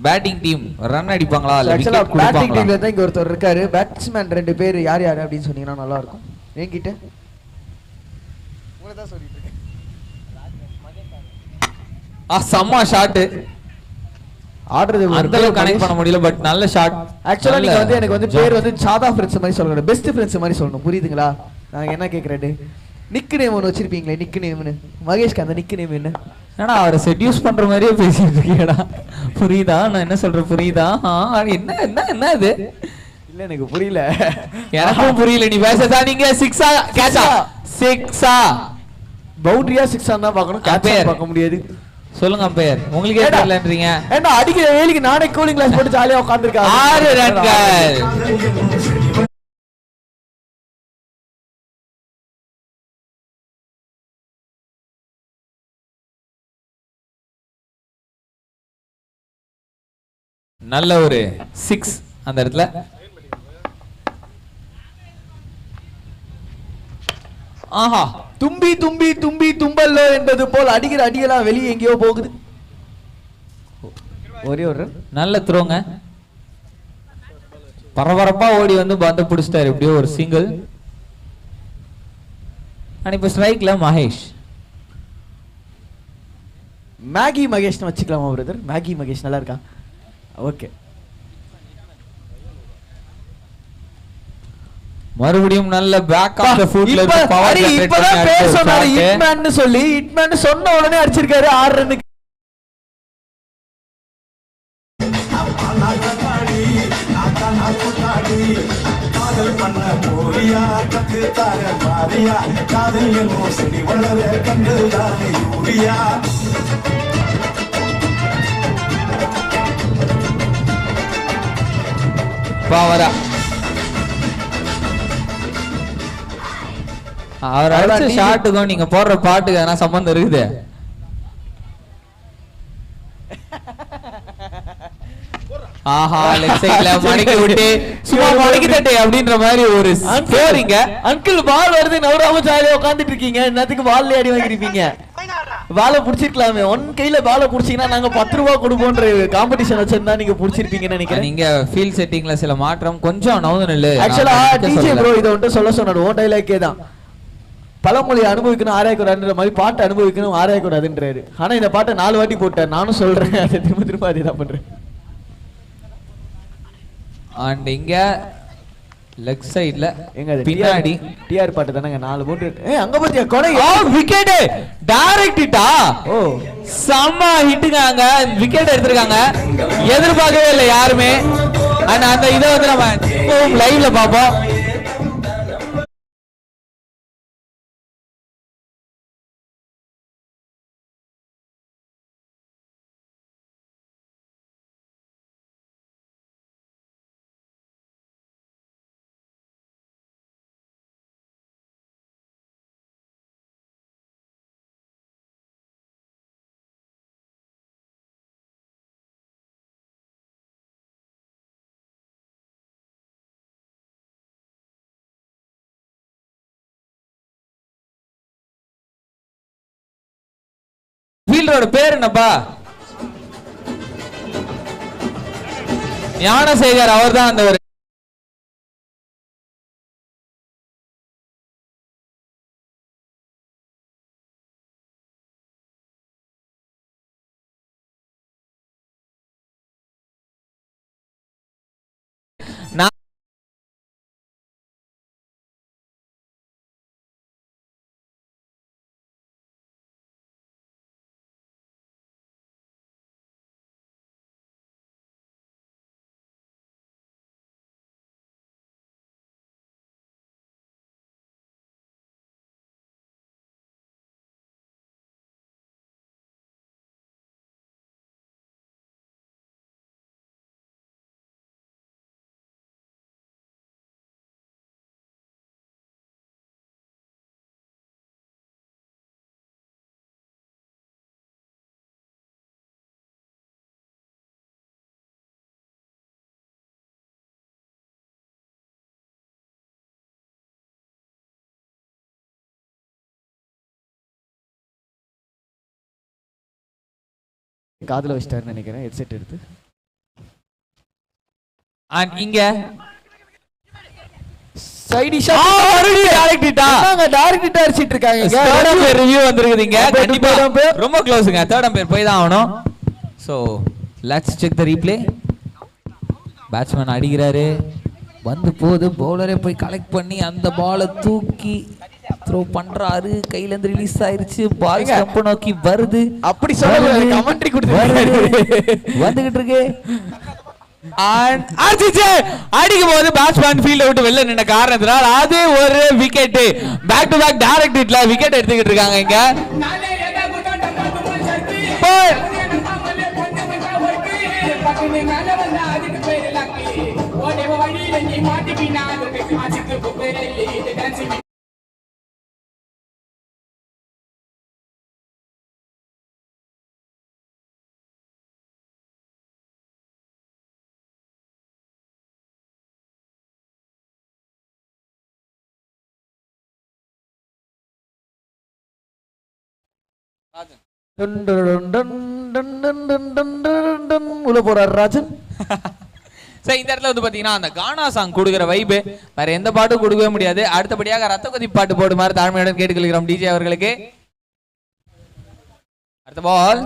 பேட்டிங் டீம் ரன் அடிப்பாங்களா இல்ல விக்கெட் கொடுப்பாங்களா? பேட்டிங் டீம்ல தான் இங்க ஒருத்தர் இருக்காரு. பேட்ஸ்மேன் 2 பேர் யார் யார் அப்படி சொன்னீங்கன்னா நல்லா இருக்கும். என்கிட்ட உங்களை தான் சொல்லிட்டு இருக்கேன். செம்ம ஷாட். ஆடுறது அந்த அளவுக்கு கனெக்ட் பண்ண முடியல. பட் நல்ல ஷாட். ஆக்சுவலா நீங்க வந்து எனக்கு வந்து பேர் வந்து சாதா ஃப்ரெண்ட்ஸ் மாதிரி சொல்லணும். பெஸ்ட் ஃப்ரெண்ட்ஸ் மாதிரி சொல்லணும். புரியுதுங்களா? நான் என்ன கேக்குறேன், நிக் நேம் ஒன்று வச்சிருப்பீங்களே, நிக் நேம்னு. மகேஷ்க்கு அந்த நிக் நேம் என்ன? ஏன்னா அவரை செட்யூஸ் பண்ற மாதிரியே பேசிட்டு இருக்கேடா. புரியுதா நான் என்ன சொல்றேன்? புரியுதா? என்ன என்ன என்ன இது? இல்ல எனக்கு புரியல. எனக்கும் புரியல நீ பேசதா. நீங்க 6ஆ கேட்சா? 6ஆ? பவுண்டரியா 6ஆ தான் பார்க்கணும். கேட்சா பார்க்க முடியாது. சொல்லுங்க அம்பையர், உங்களுக்கே தெரியலன்றீங்க. ஏண்டா அடிக்கிற வேலைக்கு நானே கூலிங் கிளாஸ் போட்டு ஜாலியா உட்கார்ந்திருக்கேன். 6 ரன்கள். நல்ல ஒரு 6 அந்த இடத்துல. ஆஹா, தும்பி தும்பி தும்பி தும்பல்லோ என்பது போல் அடிக்கிற அடியெல்லாம் வெளியே எங்கேயோ போகுது. ஒரே ஒரு நல்ல த்ரோங்க. பரபரப்பா ஓடி வந்து பந்து பிடிச்சிட்டாரு. எப்படியோ ஒரு சிங்கிள். இப்ப ஸ்ட்ரைக்ல மகேஷ். மேகி மகேஷ் வச்சுக்கலாமா பிரதர்? மேகி மகேஷ் நல்லா இருக்கா? ஓகே. மறுபடியும் நல்ல பேக் ஆஃப் தி ஃபுட்ல பவர் இப்பதான் பேர் சொன்னாரு ஹிட்மேன் சொல்லி. ஹிட்மேன் சொன்ன உடனே அடிச்சிருக்காரு 6 ரன்னுக்கு. காதல் பண்ண போறியா கத்து தார மாரியா காதல் என்னோ செடி வளர கண்டு தானே யூரியா. பாவரா அவர் அடிச்ச ஷாட்டுக்கும் நீங்க போடுற பாட்டுக்கு எதனா சம்பந்தம் இருக்குது? ஆஹா, லெஃப்ட் சைடுல மடக்கி விட்டு சும்மா மடக்கி தட்டே அப்படின்ற மாதிரி ஒரு ஸ்கோரிங்க. அங்கிள் பால் வருது நவராம ஜாலியா உட்கார்ந்துட்டு இருக்கீங்க. என்னத்துக்கு பால்ல அடி வாங்கிருப்பீங்க? பாலை புடிச்சிருக்கலாமே. ஒன் கையில பாலை புடிச்சீங்கன்னா நாங்க 10 ரூபாய் கொடுப்போன்ற காம்படிஷன் வச்சிருந்தா நீங்க புடிச்சிருப்பீங்கன்னு நினைக்கிறேன். நீங்க ஃபீல் செட்டிங்ல சில மாற்றம் கொஞ்சம் நவுந்து நில்லு. ஆக்சுவலா டிஜே ப்ரோ இத வந்து சொல்ல சொன்னாரு. ஓ டைலாக்கே தான். பழமொழி அனுபவிக்கணும் ஆராயக்கூடாதுன்ற மாதிரி பாட்டு அனுபவிக்கணும் ஆராயக்கூடாதுன்றாரு. ஆனா இந்த பாட்டை 4 வாட்டி போட்டார். நானும் சொல்றேன், அதை திரும்ப திரும்ப அதே தான் பண்றேன். அண்ட் இங்க லெக் சைடுல எங்க பின்னாடி டிஆர் பாட்டு தானங்க 4 போட்டு. அங்க பாத்தியா கொடை விக்கெட் டைரக்ட் ஹிட்டா. ஓ செம்ம ஹிட்டுங்க. அங்க விக்கெட் எடுத்திருக்காங்க. எதிர்பார்க்கவே இல்லை யாருமே. அண்ட் அந்த இதை வந்து நம்ம லைவ்ல பாப்போம். ஃபீல்டரோட பேர் என்னப்பா? ஞானசேகர். அவர் தான் அந்த ஒரு காதுல வச்சிட்டாருன்னு நினைக்கிறேன் ஹெட்செட் எடுத்து. அண்ட் இங்க சைடு ஷாட் டைரக்ட் ஹிட்டா. நாங்க டைரக்ட் ஹிட் அடிச்சிட்டு இருக்காங்க. தேர்ட் அம்பையர் ரிவ்யூ வந்திருக்குதுங்க. கண்டிப்பா ரொம்ப க்ளோஸ்ங்க. தேர்ட் அம்பையர் போய் தான் ஆகணும். So let's check the replay. Batsman அடிக்கிறாரு. வந்து போது பவுலரே போய் கலெக்ட் பண்ணி அந்த பாலை தூக்கி த்ரோ பண்றாரு. கையில இருந்து ரிலீஸ் ஆயிருச்சு. பால் ஸ்டம்ப் நோக்கி வருது. அப்படி சொல்ல கமெண்ட்ரி கொடுத்துருக்காரு. வந்துகிட்டு இருக்கு. அடிக்கும் போது பேட்ஸ்மேன் ஃபீல்ட விட்டு வெளில நின்ன காரணத்தினால் அது ஒரு wicket. Back to back direct ஹிட்ல விக்கெட் எடுத்துக்கிட்டு இருக்காங்க. இங்க போய் உள்ள போறாரு ராஜன். சோ இந்த இடத்துல வந்து பாத்தீங்கன்னா அந்த கானா சாங் கொடுக்குற வைப் வேற எந்த பாட்டும் கொடுக்கவே முடியாது. அடுத்தபடியாக ரத்த கொதி பாட்டு போடுமாறு தாழ்மையுடன் கேட்டுக்கொள்கிறோம் டிஜே அவர்களுக்கு. அடுத்த பால்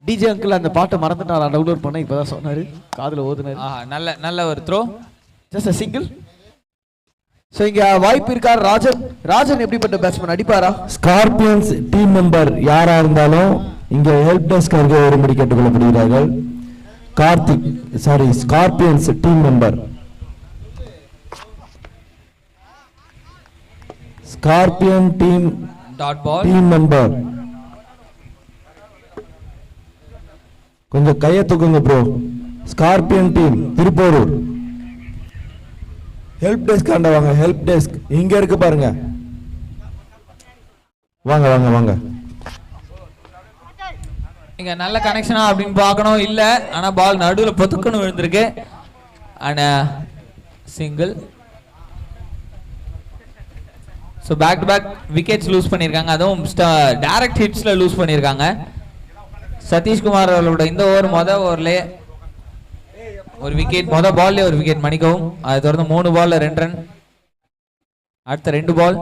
டிஜே அங்கிள் அந்த பாட்டை மறந்துட்டாரா டவுன்லோட் பண்ண இப்பதான் சொன்னாரு காதுல ஓதுனாரு. நல்ல நல்ல ஒரு throw, just a single. So இங்க வாய்ப்பு இருக்கா ராஜன்? ராஜன் எப்படிப்பட்ட பேட்ஸ்மேன், அடிப்பாரா? ஸ்கார்பியன்ஸ் டீம் மெம்பர் யாரா இருந்தாலும் இங்க ஹெல்ப் டெஸ்க் அருகே வரும்படி கேட்டுக்கொள்ளப்படுகிறார்கள். Karthik sorry Scorpions team member Scorpion team dot ball team member கொஞ்சம் கையை தூக்குங்க bro. Scorpion team Thiruporur help desk ஆண்ட வாங்க. ஹெல்ப் டெஸ்க் இங்க இருக்கு பாருங்க. வாங்க வாங்க வாங்க. இங்க நல்ல கனெக்ஷனா அப்படின்னு பார்க்கணும் இல்ல, ஆனா பால் நடுவுல பொத்துக்கணும் விழுந்திருக்கு. ஆனா single. So back to back wickets lose பண்ணிருக்காங்க, அதுவும் டைரக்ட் ஹிட்ஸ்ல லூஸ் பண்ணிருக்காங்க. சதீஷ்குமார் அவர்களோட இந்த ஓவர் ஓவர்ல ஒரு விக்கெட், பால்ல ஒரு விக்கெட் மணிக்கவும். அதை தொடர்ந்து 3 பால்ல 2 ரன். அடுத்த 2 பால்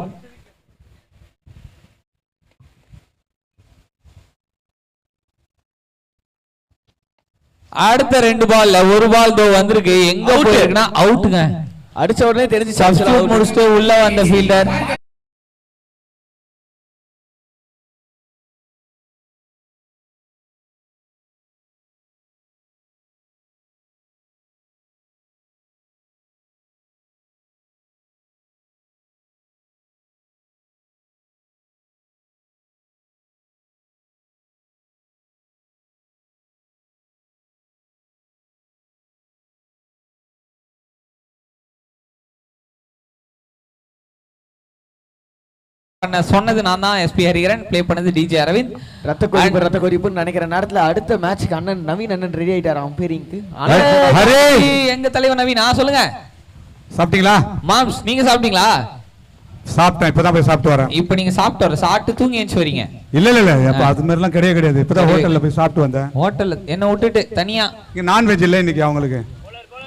அடுத்த 2 பால்ல ஒரு பால் தோ வந்திருக்கு. எங்க போயிருக்குன்னா அவுட்டுங்க. அடிச்ச உடனே தெரிஞ்சு சப்ஸ்டிட்யூட் முடிச்சுட்டு உள்ள வந்த ஃபீல்டர் சொன்னது நான் தான், எஸ்பி ஹரிகரன். ப்ளே பண்ணது டிஜே அரவிந்த். ரத்த கொதிப்புன்னு நினைக்கிற நேரத்துல அடுத்த மேட்ச்க்கு அண்ணன் நவீன் அண்ணன் ரெடி ஆயிட்டாரு அம்பேரிங்க்கு. எங்க தலைவர் நவீன், சொல்லுங்க. சாப்பிட்டீங்களா? மாம்ஸ் நீங்க சாப்பிட்டீங்களா? சாப்பிட்டேன், இப்பதான் போய் சாப்பிட்டு வரேன். இப்போ நீங்க சாப்பிட்டு தூங்கி ஏஞ்சி வரீங்க? இல்ல அது மாதிரி எல்லாம் கிடையாது. இப்பதான் ஹோட்டல்ல போய் சாப்பிட்டு வந்தேன். ஹோட்டல்ல என்ன விட்டுட்டு தனியா? இங்க நான்வெஜ் இல்ல இன்னைக்கு அவங்களுக்கு.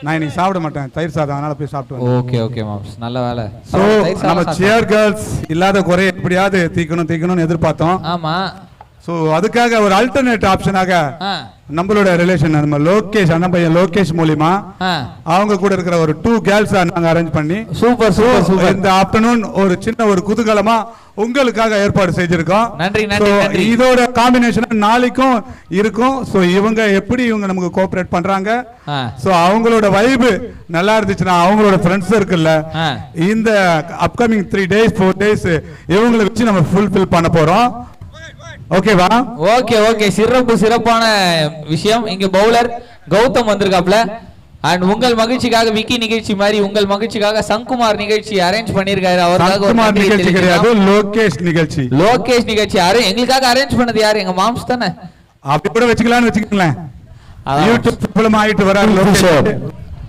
நான் இன்னைக்கு சாப்பிட மாட்டேன், தயிர் சாதம், அதனால போய் சாப்பிட்டு வந்தேன். ஓகே ஓகே மாம்ஸ், நல்ல வேலை. சோ நம்ம சேர் கேர்ள்ஸ் இல்லாத குறை எப்படியாவது தீக்கணும்னு எதிர்பார்த்தோம். ஆமா. சோ அதுக்காக ஒரு அல்டர்னேட் ஆப்ஷனாக நம்மளோட ரிலேஷன் நம்ம லோகேஷ் அண்ணன் பையன் லோகேஷ் மூலியமா அவங்க கூட இருக்கிற ஒரு 2 கேர்ள்ஸ் நாங்க அரேஞ்ச் பண்ணி சூப்பர் இந்த ஆஃப்டர்நூன் ஒரு சின்ன ஒரு குதூகலமா உங்களுக்காக ஏற்பாடு செஞ்சிருக்கோம். நன்றி. இதோட காம்பினேஷன் நாளைக்கும் இருக்கும். சோ இவங்க நமக்கு கோஆபரேட் பண்றாங்க. சோ அவங்களோட வைப் நல்லா இருந்துச்சுன்னா அவங்களோட ஃப்ரெண்ட்ஸ் இருக்குல்ல, இந்த அப்கமிங் 3 days 4 days இவங்களை வச்சு நம்ம ஃபுல்ஃபில் பண்ண போறோம். ஓகேவா? ஓகே சிறப்பான விஷயம். இங்க பவுலர் கௌதம் வந்திருக்காப்ல. அண்ட் உங்கள் மகிழ்ச்சிக்காக விக்கி நிகழ்ச்சி மாதிரி உங்கள் மகிழ்ச்சிக்காக சங்குமார் நிகழ்ச்சி அரேஞ்ச் பண்ணிருக்காரு. அவருக்காக நிகழ்ச்சி கிடையாது, லோகேஷ் நிகழ்ச்சி யாரு எங்களுக்காக அரேஞ்ச் பண்ணது? யாரு? எங்க மாம்ஸ் தானே. அப்படி கூட வச்சுக்கலாம்னு வச்சுக்கங்களேன். யூடியூப் பிரபலம் ஆயிட்டு வராரு Lokesh.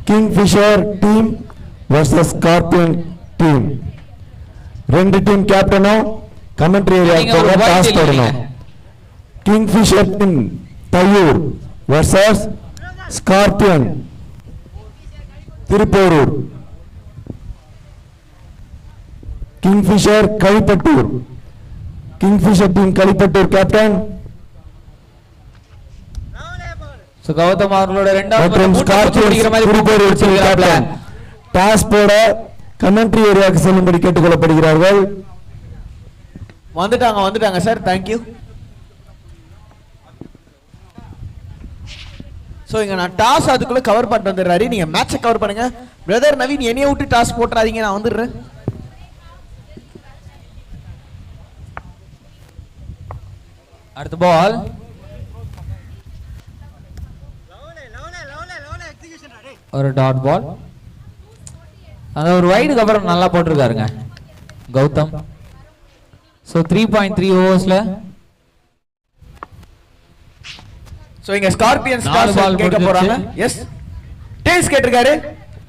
Kingfisher team versus Scorpion team. 2 team கேப்டனும் கமெண்ட்ரி ஏரியாவுக்கு டாஸ் போடணும். Kingfisher team Thaiyur versus Scorpion Thiruporur. Kingfisher Kalipattur. Kingfisher team Kalipattur captain Gautham அவர்களோட மற்றும் ஸ்கார்பியன் திருப்போரூர் கேப்டன் டாஸ் போட கமெண்ட்ரி ஏரியாவுக்கு செல்லும்படி கேட்டுக்கொள்ளப்படுகிறார்கள். வந்துட்டாங்க சார், தேங்க்யூ. சோ இங்க நான் டாஸ் அதுக்குள்ள கவர் பண்ணிட்டு வந்துடுறாரு. நீங்க மேட்சை கவர் பண்ணுங்க. பிரதர் நவீன் என்னைய விட்டு டாஸ் போட்டுறாதீங்க, நான் வந்துடுறேன். அடுத்த பால் ஒரு டாட் பால். அந்த ஒரு வைடுக்கு அப்புறம் நல்லா போட்டிருக்காருங்க கௌதம். ஸோ 3.3 ஓவர்ஸ்ல சோ இங்க ஸ்கார்பியன்ஸ் நாலு டாஸ் ball கேட்க போறாங்க. முடிஞ்சிருச்சு. எஸ் டேஸ் கேட்டிருக்காரு.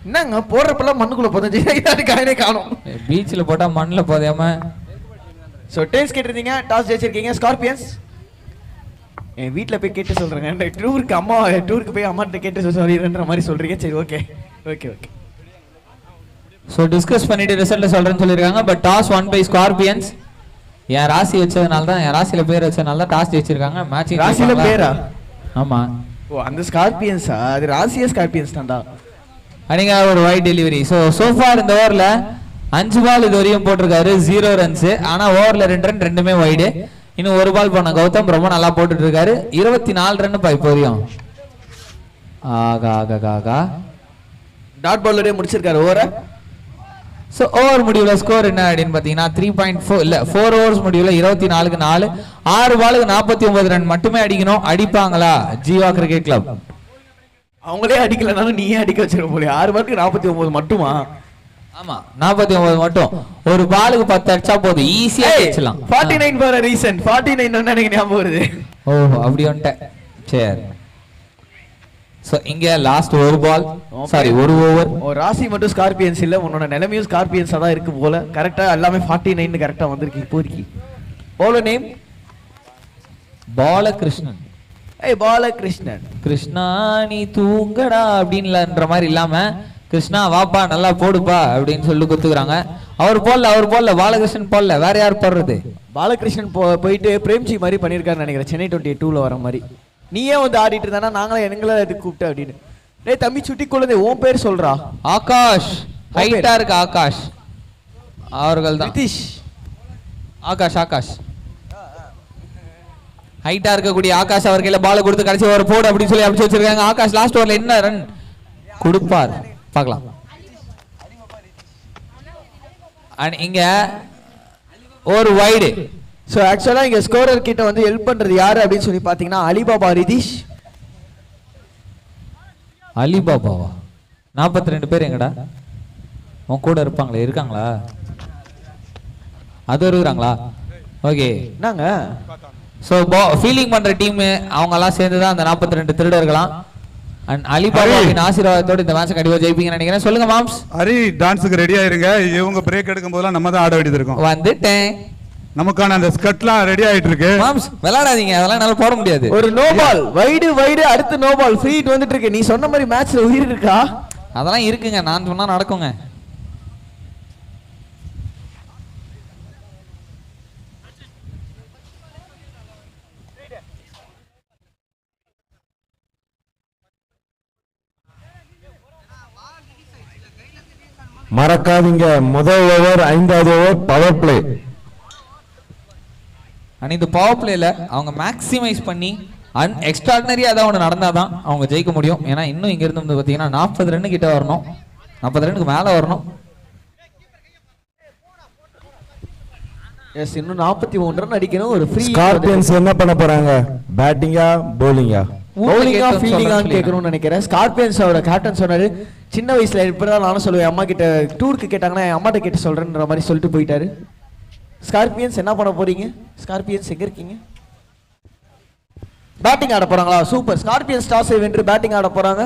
என்னங்க போடுறப்பெல்லாம் மண்ணுக்குள்ள புதைஞ்சு காயனே காணோம். பீச்சில் போட்டா மண்ணில் போதையாம. சோ டேஸ் கேட்டிருந்தீங்க, டாஸ் ஜெயிச்சிருக்கீங்க ஸ்கார்பியன்ஸ். என் வீட்ல போய் கேட்டு சொல்றேங்க. டூருக்கு போய் அம்மாட்ட கேட்டு சொல்லிடுறேன்ற மாதிரி சொல்றீங்க. சரி okay okay okay. So discuss பண்ணிட்டு ரிசல்ட் சொல்றேன்னு சொல்லியிருக்காங்க. But toss won by Scorpions. என் ராசி வச்சதுனால தான், என் ராசியில பேர் வச்சதுனால தான் டாஸ் ஜெயிச்சிருக்காங்க. மேட்ச் ராசியில பேரா? ஆமா. ஓ அந்த ஸ்கார்பியன்ஸா? அது ராசியே ஸ்கார்பியன்ஸ் தான்டா. அன்னைக்கு ஒரு வைட் டெலிவரி. ஸோ ஃபார் இந்த ஓவர்ல 5 பால் இது வரையும் போட்டிருக்காரு, 0 ரன்ஸ். ஆனா ஓவர்ல 2 ரன், ரெண்டுமே வைடு. இன்னும் ஒரு பால் போன கௌதம் ரொம்ப நல்லா போட்டுட்டு இருக்காரு. 24 ரன் இப்போ வரையும். ஆகா ஆகா ஆகா. டாட் பாலோட முடிச்சிருக்காரு ஓவர. ஸோ ஓவர் முடிவுல ஸ்கோர் என்ன அப்படின்னு பார்த்தீங்கன்னா 3.4 இல்ல 4 ஓவர்ஸ் முடிவுல 24க்கு 4. 6 பாலுக்கு 49 ரன் மட்டுமே அடிக்கணும். அடிப்பாங்களா ஜீவா கிரிக்கெட் கிளப்? அவங்களே அடிக்கலனாலும் நீயே அடிக்க வச்சிருக்க போல. 6 பாலுக்கு 49 மட்டுமா? ஆமா 49 மட்டும். ஒரு பாலுக்கு 10 அடிச்சா போதும், ஈஸியா அடிச்சலாம். 49 ஃபார் ரீசன். 49 எனக்கு ஞாபகம் வருது. ஓ அப்படி வந்துட்டேன். சரி. சோ இங்க லாஸ்ட் ஒரு பால், சாரி ஒரு ஓவர். ஓ ராசி மட்டும் ஸ்கார்பியன்ஸ் இல்ல, உன்னோட நிலைமையும் ஸ்கார்பியன்ஸா தான் இருக்கு போல. கரெக்டா எல்லாமே 49 கரெக்டா வந்திருக்கு இப்போதைக்கு. Bowler name Balakrishnan. ஏய் பாலகிருஷ்ணன். கிருஷ்ணா நீ தூங்கடா அப்படின்லன்ற மாதிரி இல்லாம கிருஷ்ணா வாப்பா நல்லா போடுப்பா அப்படின்னு சொல்லி குத்துக்கிறாங்க. அவர் போடல பாலகிருஷ்ணன் போடல, வேற யார் போடுறது? பாலகிருஷ்ணன் போயிட்டு பிரேம்ஜி மாதிரி பண்ணிருக்காருன்னு நினைக்கிறேன், சென்னை 22ல வர மாதிரி. நீயே வந்து ஆடிட்டு இருந்தானா நாங்களே எங்களை இது கூப்பிட்டு அப்படின்னு. டேய் தம்பி சுட்டி குழந்தை உன் பேர் சொல்றா. ஆகாஷ். ஹைட்டா இருக்கு ஆகாஷ் அவர்கள் தான். நிதிஷ். ஆகாஷ் ஹைட்டா இருக்கக்கூடிய ஆகாஷ் அவர் கையில பால் கொடுத்து கடைசி ஓவர் போடு அப்படின்னு சொல்லி அடிச்சு வச்சிருக்காங்க. ஆகாஷ் லாஸ்ட் ஓவர்ல என்ன ரன் கொடுப்பார் பார்க்கலாம். இங்க ஒரு வைடு. ஸோ ஆக்சுவலாக இங்கே ஸ்கோரர் கிட்ட வந்து ஹெல்ப் பண்ணுறது யார் அப்படின்னு சொல்லி பார்த்தீங்கன்னா அலிபாபா ரிதீஷ். அலிபாபாவா? 42 பேர் எங்கடா உன் கூட இருப்பாங்களே, இருக்காங்களா? அது இருக்கிறாங்களா? ஓகே. என்னங்க ஸோ ஃபீலிங் பண்ற டீம் அவங்க எல்லாம் சேர்ந்து தான் அந்த 42 திருடர்களாம். அண்ட் அலிபாபாவின் ஆசீர்வாதத்தோட இந்த மேட்ச் கண்டிப்பா ஜெயிப்பீங்கன்னு நினைக்கிறேன். சொல்லுங்க மாம்ஸ். ஹரி டான்ஸுக்கு ரெடி ஆயிருங்க. இவங்க பிரேக் எடுக்கும் போதெல்லாம் நம்ம தான் ஆட வேண்டியது இருக்கும். வந்துட்டேன். நமக்கான அந்த ஸ்கட்லாம் ரெடி ஆயிட்டு இருக்கு. மாம்ஸ் விளையாடாதீங்க, அதெல்லாம் என்னால போட முடியாது. ஒரு நோ பால் வைடு அடுத்து நோ பால் ஃப்ரீ ஹிட் வந்துட்டு இருக்கு. நீ சொன்ன மாதிரி மேட்ச்ல உயிர் இருக்கா? அதெல்லாம் இருக்குங்க, நான் சொன்னா நடக்குங்க. மறக்காதீங்க, முதல் ஓவர் 5வது ஓவர் பவர் பிளே. அண்ட் இந்த பவர் பிளேல அவங்க மேக்ஸிமைஸ் பண்ணி எக்ஸ்ட்ராடினரியா ஏதாவது ஒன்று நடந்தாதான் அவங்க ஜெயிக்க முடியும். ஏன்னா இன்னும் இங்க இருந்து வந்து பாத்தீங்கன்னா 40 ரன் கிட்ட வரணும், 40 ரன்னுக்கு மேல வரணும். எஸ் இன்னும் 41 ரன் அடிக்கணும். ஒரு ஃப்ரீ. ஸ்கார்பியன்ஸ் என்ன பண்ண போறாங்க? பேட்டிங்கா பவுலிங்கா? பவுலிங்கா ஃபீல்டிங்கான்னு கேட்கணும்னு நினைக்கிறேன். ஸ்கார்பியன்ஸோட கேப்டன் சொன்னாரு சின்ன வயசுல இப்படிதான் நானும் சொல்லுவேன், அம்மா கிட்ட டூருக்கு கேட்டாங்கன்னா என் அம்மாட்ட கேட்டு சொல்றேன்ற மாதிரி சொல்லிட்டு போயிட்டாரு. ஸ்கார்பியன்ஸ் என்ன பண்ண போறீங்க? ஸ்கார்பியன்ஸ் எங்க இருக்கீங்க? பேட்டிங் ஆட போறாங்களா? சூப்பர். ஸ்கார்பியன்ஸ் டாஸ் வென்று பேட்டிங் ஆட போறாங்க.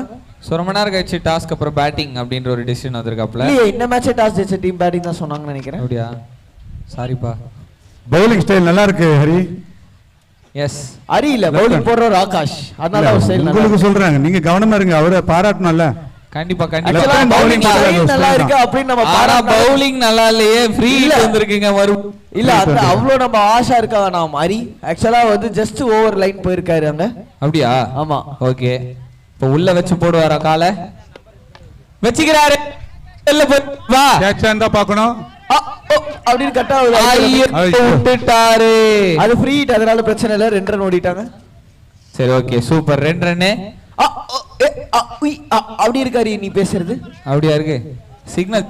ரொம்ப நேரம் கழிச்சு டாஸ்க்கு அப்புறம் பேட்டிங் அப்படின்ற ஒரு டிசிஷன் வந்திருக்காப்ல. இல்லையே இந்த மேட்சே டாஸ் ஜெயிச்ச டீம் பேட்டிங் தான் சொன்னாங்கன்னு நினைக்கிறேன். அப்படியா? சாரிப்பா. பவுலிங் ஸ்டைல் நல்லா இருக்கு ஹரி. எஸ் ஹரி இல்ல பவுலிங் போடுறவர் ஆகாஷ். அதனால அவர் ஸ்டைல் உங்களுக்கு சொல்றாங்க, நீங்க கவனமா இருங்க. அவரை பாராட்டணும்ல. கண்டிப்பா Actually, bowling நல்லா இருக்கு அப்படின்னு நம்ம பவுலிங் நல்லா இல்லையே, ஃப்ரீ ஹிட் வந்திருக்குங்க. இல்ல அது அவ்வளவு நம்ம ஆஷா இருக்கா வேணாம். ஹரி ஆக்சுவலா வந்து ஜஸ்ட் ஓவர் லைன் போயிருக்காரு அங்க. அப்படியா? ஆமா. ஓகே. இப்போ உள்ள வச்சு போடுவாரா? காலை வச்சுக்கிறாரு. இல்ல வா கேட்ச் இருந்தா பார்க்கணும். அப்படின்னு கட்டா விட்டுட்டாரு. அது ஃப்ரீ ஹிட், அதனால பிரச்சனை இல்ல. 2 ரன் ஓடிட்டாங்க. சரி ஓகே சூப்பர். 2 ரன். அப்படி இருக்காரு நீ பேசுறது. அப்படியா இருக்கு? சிக்னல்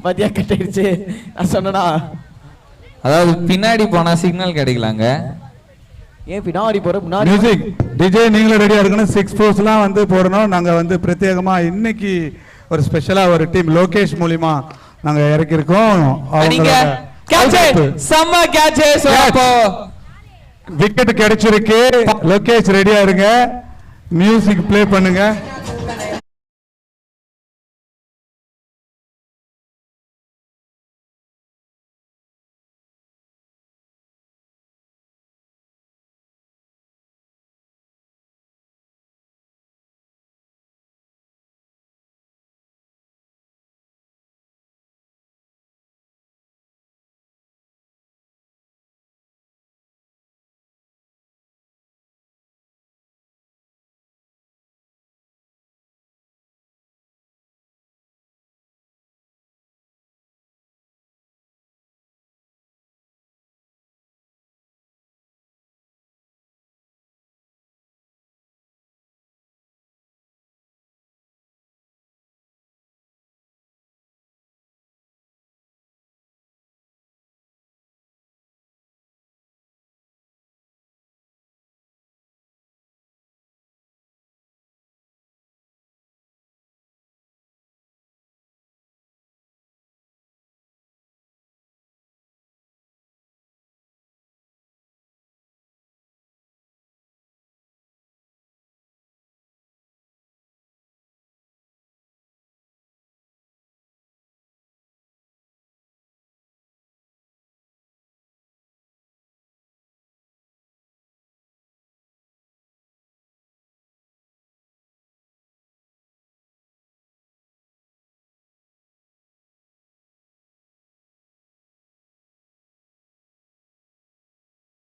பாத்தியா கட்டிடுச்சு. நான் சொன்னா அதாவது பின்னாடி போனா சிக்னல் கிடைக்கலாங்க. ஏன் பின்னாடி போற முன்னாடி மியூசிக் டிஜே நீங்களும் ரெடியா இருக்கணும். 6 போர்ஸ்லாம் வந்து போடணும். நாங்க வந்து பிரத்யேகமா இன்னைக்கு ஒரு ஸ்பெஷலா ஒரு டீம் லோகேஷ் மூலியமா நாங்க இறக்கி இருக்கோம். விக்கெட் கிடைச்சிருக்கு. லோகேஷ் ரெடியா இருங்க. மியூசிக் ப்ளே பண்ணுங்க.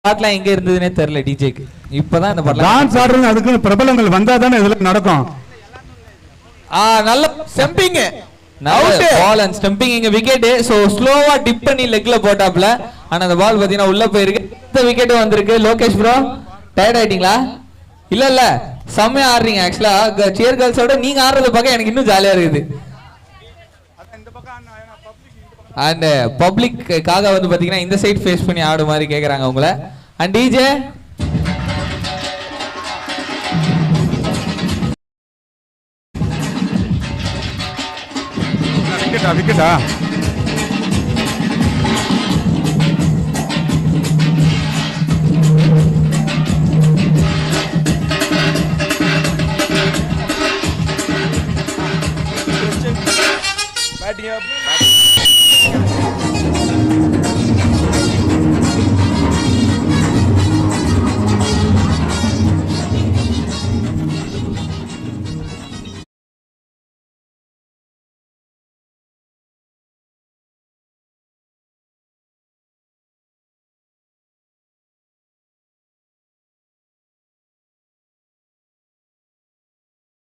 பாட்லாம் எங்க இருந்ததுனே தெரியல டிஜேக்கு. இப்பதான் இந்த பாட்ல டான்ஸ் ஆடுறது அதுக்கு பிரபலங்கள் வந்தா தானே இதெல்லாம் நடக்கும். நல்ல ஸ்டம்பிங், நல்ல பால் அண்ட் ஸ்டம்பிங். இங்க விக்கெட். சோ ஸ்லோவா டிப் பண்ணி லெக்ல போட்டாப்ல. ஆனா அந்த பால் பாத்தீங்கன்னா உள்ள போயிருக்கு. இந்த விக்கெட் வந்திருக்கு. லோகேஷ் ப்ரோ டயர்ட் ஆயிட்டீங்களா? இல்ல இல்ல செம்மையா ஆடுறீங்க. ஆக்சுவலா சியர் கேர்ள்ஸோட நீங்க ஆடுறத பார்க்க எனக்கு இன்னும் ஜாலியா இருக்குது. அண்ட் பப்ளிக்காக வந்து பாத்தீங்கன்னா இந்த சைடு ஃபேஸ் பண்ணி ஆடு மாதிரி கேக்குறாங்க உங்களை. And DJ விக்கெட்டா